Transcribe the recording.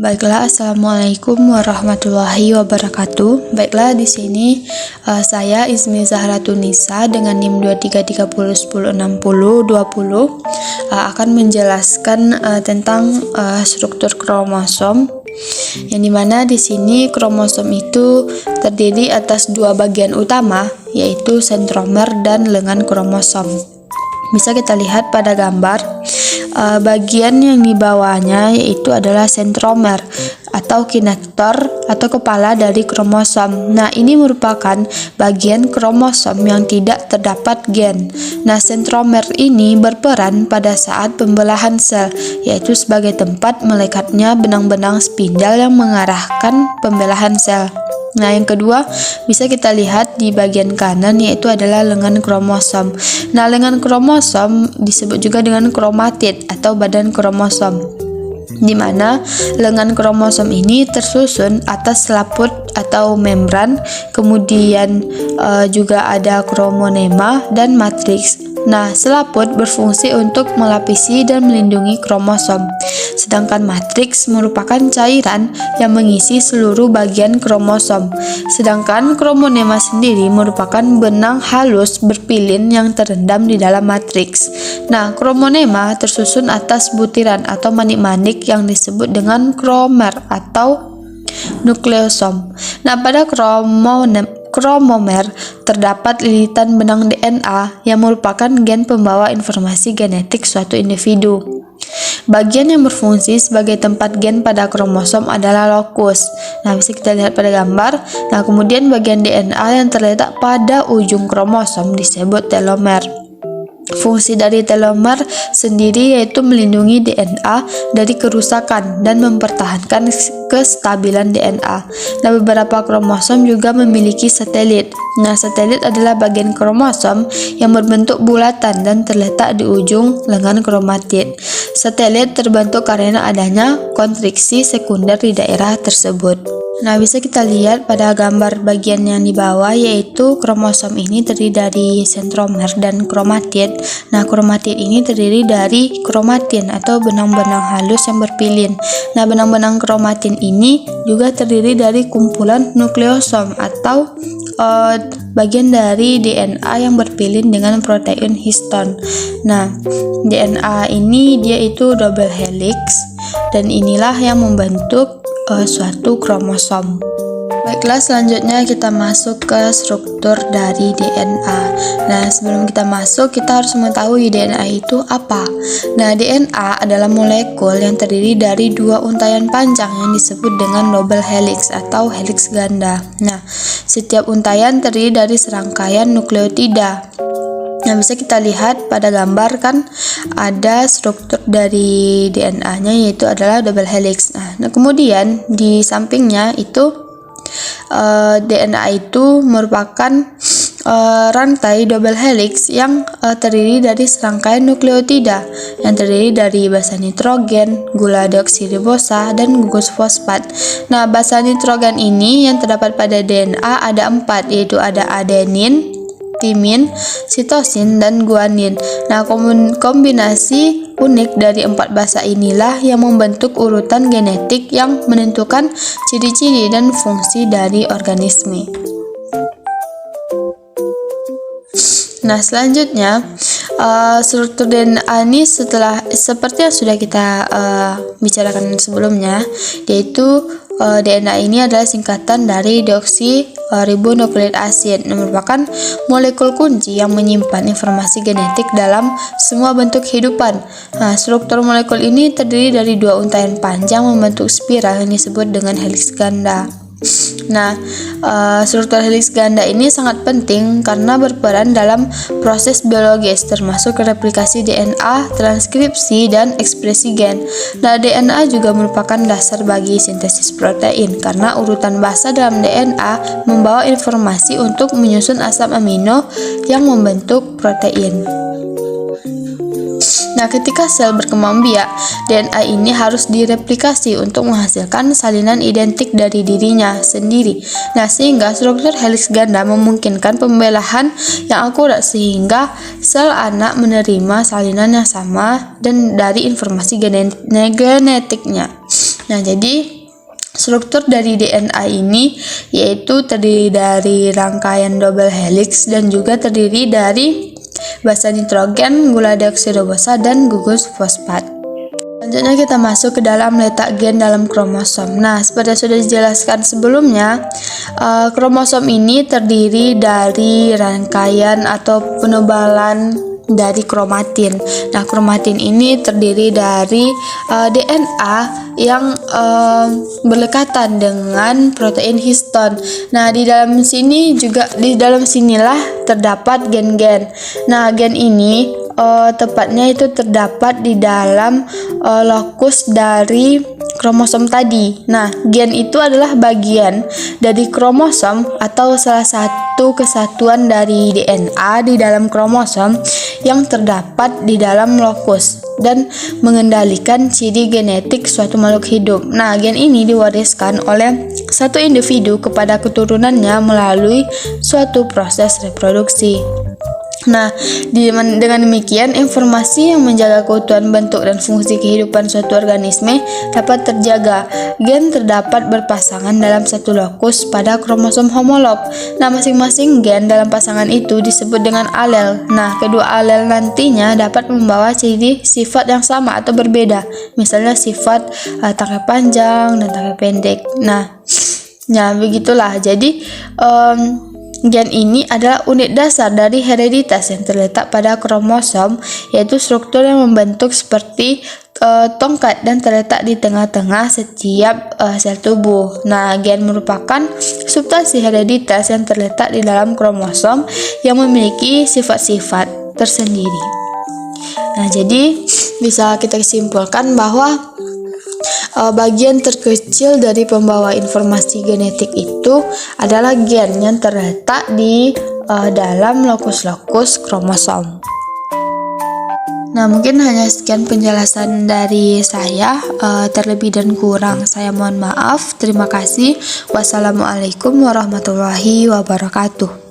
Baiklah, assalamualaikum warahmatullahi wabarakatuh. Baiklah, di sini saya Izmi Zahratunisa dengan NIM 2330106020 akan menjelaskan tentang struktur kromosom, yang dimana di sini kromosom itu terdiri atas dua bagian utama, yaitu sentromer dan lengan kromosom. Bisa kita lihat pada gambar. Bagian yang di bawahnya yaitu adalah sentromer atau kinektor atau kepala dari kromosom. Nah, ini merupakan bagian kromosom yang tidak terdapat gen. Nah, sentromer ini berperan pada saat pembelahan sel, yaitu sebagai tempat melekatnya benang-benang spindel yang mengarahkan pembelahan sel. Nah, yang kedua bisa kita lihat di bagian kanan, yaitu adalah lengan kromosom. Nah, lengan kromosom disebut juga dengan kromatid atau badan kromosom, di mana lengan kromosom ini tersusun atas selaput atau membran, kemudian juga ada kromonema dan matriks. Nah, selaput berfungsi untuk melapisi dan melindungi kromosom, sedangkan matriks merupakan cairan yang mengisi seluruh bagian kromosom. Sedangkan kromonema sendiri merupakan benang halus berpilin yang terendam di dalam matriks. Nah, kromonema tersusun atas butiran atau manik-manik yang disebut dengan kromer atau nukleosom. Nah, pada kromomer terdapat lilitan benang DNA yang merupakan gen pembawa informasi genetik suatu individu. Bagian yang berfungsi sebagai tempat gen pada kromosom adalah lokus. Nah, bisa kita lihat pada gambar. Nah, kemudian bagian DNA yang terletak pada ujung kromosom disebut telomer. Fungsi dari telomer sendiri yaitu melindungi DNA dari kerusakan dan mempertahankan kestabilan DNA. Nah, beberapa kromosom juga memiliki satelit. Nah, satelit adalah bagian kromosom yang berbentuk bulatan dan terletak di ujung lengan kromatid. Satelit terbentuk karena adanya kontriksi sekunder di daerah tersebut. Nah, bisa kita lihat pada gambar bagian yang di bawah, yaitu kromosom ini terdiri dari sentromer dan kromatid. Nah, kromatid ini terdiri dari kromatin atau benang-benang halus yang berpilin. Nah, benang-benang kromatin ini juga terdiri dari kumpulan nukleosom atau bagian dari DNA yang berpilin dengan protein histon. Nah, DNA ini dia itu double helix, dan inilah yang membentuk suatu kromosom. Baiklah, selanjutnya kita masuk ke struktur dari DNA. Nah, sebelum kita masuk, kita harus mengetahui DNA itu apa. Nah, DNA adalah molekul yang terdiri dari dua untaian panjang yang disebut dengan double helix atau helix ganda. Nah, setiap untaian terdiri dari serangkaian nukleotida. Nah, bisa kita lihat pada gambar kan ada struktur dari DNA-nya yaitu adalah double helix. Nah, kemudian di sampingnya itu DNA itu merupakan rantai double helix yang terdiri dari serangkaian nukleotida yang terdiri dari basa nitrogen, gula deoksiribosa, dan gugus fosfat. Nah, basa nitrogen ini yang terdapat pada DNA ada 4, yaitu ada adenin, timin, sitosin, dan guanin. Nah, kombinasi unik dari 4 basa inilah yang membentuk urutan genetik yang menentukan ciri-ciri dan fungsi dari organisme. Nah, selanjutnya struktur DNA ini seperti yang sudah kita bicarakan sebelumnya, yaitu DNA ini adalah singkatan dari deoksiribonukleik asid, yang merupakan molekul kunci yang menyimpan informasi genetik dalam semua bentuk kehidupan. Nah, struktur molekul ini terdiri dari dua untaian panjang membentuk spiral yang disebut dengan heliks ganda. Nah, struktur heliks ganda ini sangat penting karena berperan dalam proses biologis termasuk replikasi DNA, transkripsi, dan ekspresi gen. Nah, DNA juga merupakan dasar bagi sintesis protein karena urutan basa dalam DNA membawa informasi untuk menyusun asam amino yang membentuk protein. Nah, ketika sel berkembang biak, DNA ini harus direplikasi untuk menghasilkan salinan identik dari dirinya sendiri. Nah, sehingga struktur heliks ganda memungkinkan pembelahan yang akurat sehingga sel anak menerima salinan yang sama dan dari informasi genetiknya. Nah, jadi struktur dari DNA ini yaitu terdiri dari rangkaian double helix dan juga terdiri dari basa nitrogen, gula deoksirobosa, dan gugus fosfat. Selanjutnya kita masuk ke dalam letak gen dalam kromosom. Nah, seperti yang sudah dijelaskan sebelumnya, kromosom ini terdiri dari rangkaian atau penebalan dari kromatin. Nah, kromatin ini terdiri dari DNA yang berdekatan dengan protein histon. Nah, di dalam sinilah terdapat gen-gen. Nah, gen ini tepatnya itu terdapat di dalam lokus dari kromosom tadi. Nah, gen itu adalah bagian dari kromosom atau salah satu kesatuan dari DNA di dalam kromosom yang terdapat di dalam lokus dan mengendalikan ciri genetik suatu makhluk hidup. Nah, gen ini diwariskan oleh satu individu kepada keturunannya melalui suatu proses reproduksi. Nah, dengan demikian informasi yang menjaga keutuhan bentuk dan fungsi kehidupan suatu organisme dapat terjaga. Gen terdapat berpasangan dalam satu lokus pada kromosom homolog. Nah, masing-masing gen dalam pasangan itu disebut dengan alel. Nah, kedua alel nantinya dapat membawa ciri sifat yang sama atau berbeda. Misalnya sifat tangkai panjang dan tangkai pendek. Nah, ya begitulah. Jadi gen ini adalah unit dasar dari hereditas yang terletak pada kromosom, yaitu struktur yang membentuk seperti tongkat dan terletak di tengah-tengah setiap sel tubuh. Nah, gen merupakan substansi hereditas yang terletak di dalam kromosom yang memiliki sifat-sifat tersendiri. Nah, jadi bisa kita simpulkan bahwa bagian terkecil dari pembawa informasi genetik itu adalah gen yang terletak di dalam lokus-lokus kromosom. Nah, mungkin hanya sekian penjelasan dari saya. Terlebih dan kurang saya mohon maaf. Terima kasih. Wassalamualaikum warahmatullahi wabarakatuh.